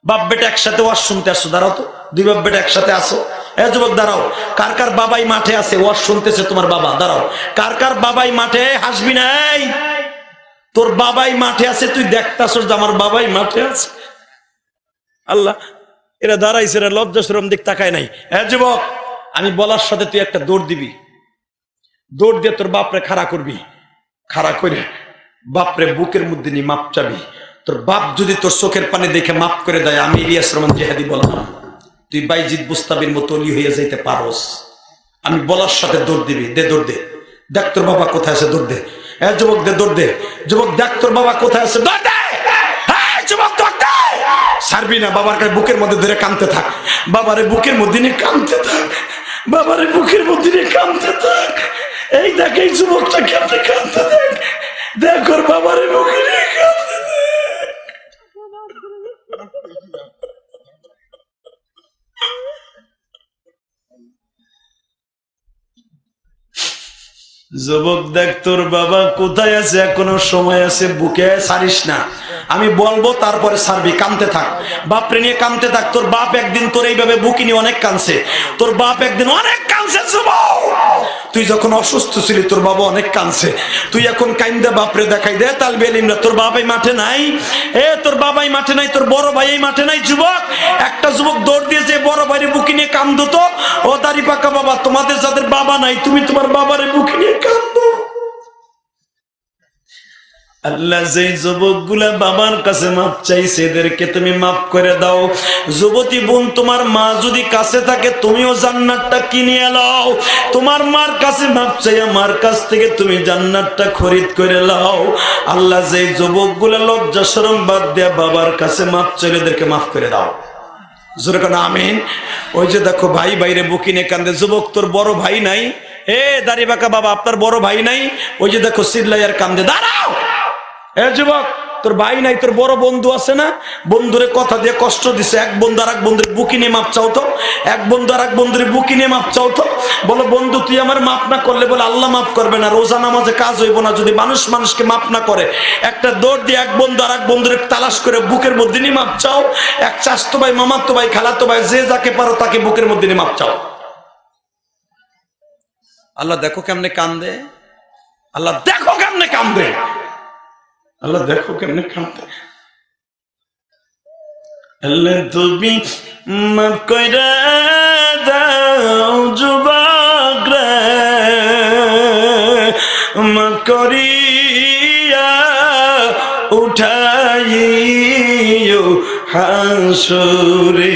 বাপ বেটা একসাথে ওয়াজ শুনতে আসছো, দাঁড়াও তো, দুই বাপ বেটা একসাথে আসো। যুবক দাঁড়াও, কার কার বাবাই মাঠে আছে, ওয়াজ শুনতেছে তোমার বাবা, দাঁড়াও, কার কার বাবাই মাঠে, হাসবি নাই, তোর বাবাই মাঠে আছে, তুই দেখতাছস যে আমার বাবাই মাঠে আছে। আল্লাহ, এরা দাঁড়াইছে, এরা লজ্জা শরম দিক তাকায় নাই। যুবক, আমি বলার সাথে তুই একটা দৌড় দিবি, দৌড় দিয়ে তোর বাপরে খাড়া করবি, খাড়া করে বাপরে বুকের মধ্যে নিয়ে মাপ চাবি। তোর বাপ যদি তোর চোখের পানি দেখে মাপ করে দেয়, আমি ইলিয়াস রহমান জিহাদি বললাম, তুই বাইজিদ বুস্তাবির মতো অলি হয়ে যাইতে পারোস। আমি বলার সাথে দৌড় দিবি, দে দৌড় দে, দেখ তোর বাবা কোথায় আছে, দৌড় দে। যুবক দে দৌড় দে, যুবক দেখ তোর বাবা কোথায় আছে, দৌড় দে। যুবক দৌড় দে, ছাড়বি না, বাবার কাছে বুকের মধ্যে ধরে কাঁদতে থাক, বাবারে বুকের মধ্যে নিয়ে কাঁদতে থাক, বাবারে বুকের মধ্যে নিয়ে কাঁদতে থাক। এই দেখ, এই যুবকটা কেমনে কাঁদতে থাক, দেখ ওর বাবারে বুকে নিয়ে কাঁদতে থাক। যুবক দেখ তোর বাবা কোথায় আছে, এখনো সময় আছে, বুকে ছাড়িস না, আমি বলবো তারপরে ছাড়বি, কাঁদতে থাক, বাপরে নিয়ে কাঁদতে থাক। তোর বাপ একদিন তোর এইভাবে বুকে নিয়ে অনেক কাঁদছে, তোর বাপ একদিন অনেক কাঁদছে। যুবক, তুই যখন অসুস্থ ছিলি তোর বাবা অনেক কাঁদছে, তুই এখন কাইন্দা বাপরে দেখাই দে। তালবে ইলমরা, তোর বাবাই মাঠে নাই, তোর বাবাই মাঠে নাই, তোর বড় ভাই মাঠে নাই। যুবক, একটা যুবক দৌড় দিয়ে যে বড় ভাইয়ের বুকে নিয়ে কান্দো তো, ও দাড়ি পাকা বাবা, তোমাদের যাদের বাবা নাই, তুমি তোমার বাবারে বুকে নিয়ে কান্দো। আল্লাহ যেই যুবকগুলা বাবার কাছে মাপ চাইছে, এদেরকে তুমি মাফ করে দাও। যুবতী বোন, তোমার মা যদি কাছে থাকে, তুমিও জান্নাতটা কিনে এলাও, তোমার মার কাছে মাপ চাইয়া মার কাছ থেকে তুমি জান্নাতটা খরিদ করে লাও। আল্লাহ যেই যুবকগুলা লজ্জা শরম বাদ দেয়া বাবার কাছে মাপ চাইলে, এদেরকে মাফ করে দাও। জোরে কেন আমিন। ওই যে দেখো ভাই বাইরে বুকি নিয়ে কান্দে, যুবক তোর বড় ভাই নাই, দাড়ি বাঁকা বাবা আপনার বড় ভাই নাই, ওই যে দেখো সিল্লাইয়ার কান্দে, দাঁড়াও। যুবক, তোর ভাই নাই, তোর বড় বন্ধু আছে না, বন্ধুরে কথা দিয়ে কষ্ট দিছে, এক বন্ধু আর এক বন্ধুর বুকি নিয়ে মাপ চাও তো, এক বন্ধু আর এক বন্ধুর বুকি নিয়ে মাপ চাও তো। বলো বন্ধু তুই আমার মাপ না করলে বলে আল্লাহ মাফ করবে না, রোজা নামাজে কাজ হইব না যদি মানুষ মানুষকে মাপ না করে। একটা দৌড় দিয়ে এক বন্ধু আর এক বন্ধুরে তালাশ করে বুকের মধ্যে নিয়ে মাপ চাও। এক চাচতো ভাই, মামাতো ভাই, খালাতো ভাই, যে যাকে পারো তাকে বুকের মধ্যে নিয়ে মাপ চাও। আল্লাহ দেখো কেমনে কান্দে, আল্লাহ দেখো কেমনে কান্দে, আল্লাহ দেখো কেমনে কাঁদতে। আল্লাহ তুমি মাফ কইরা দাও যুবক রে, মাফ করিয়া উঠাইও হাসরে।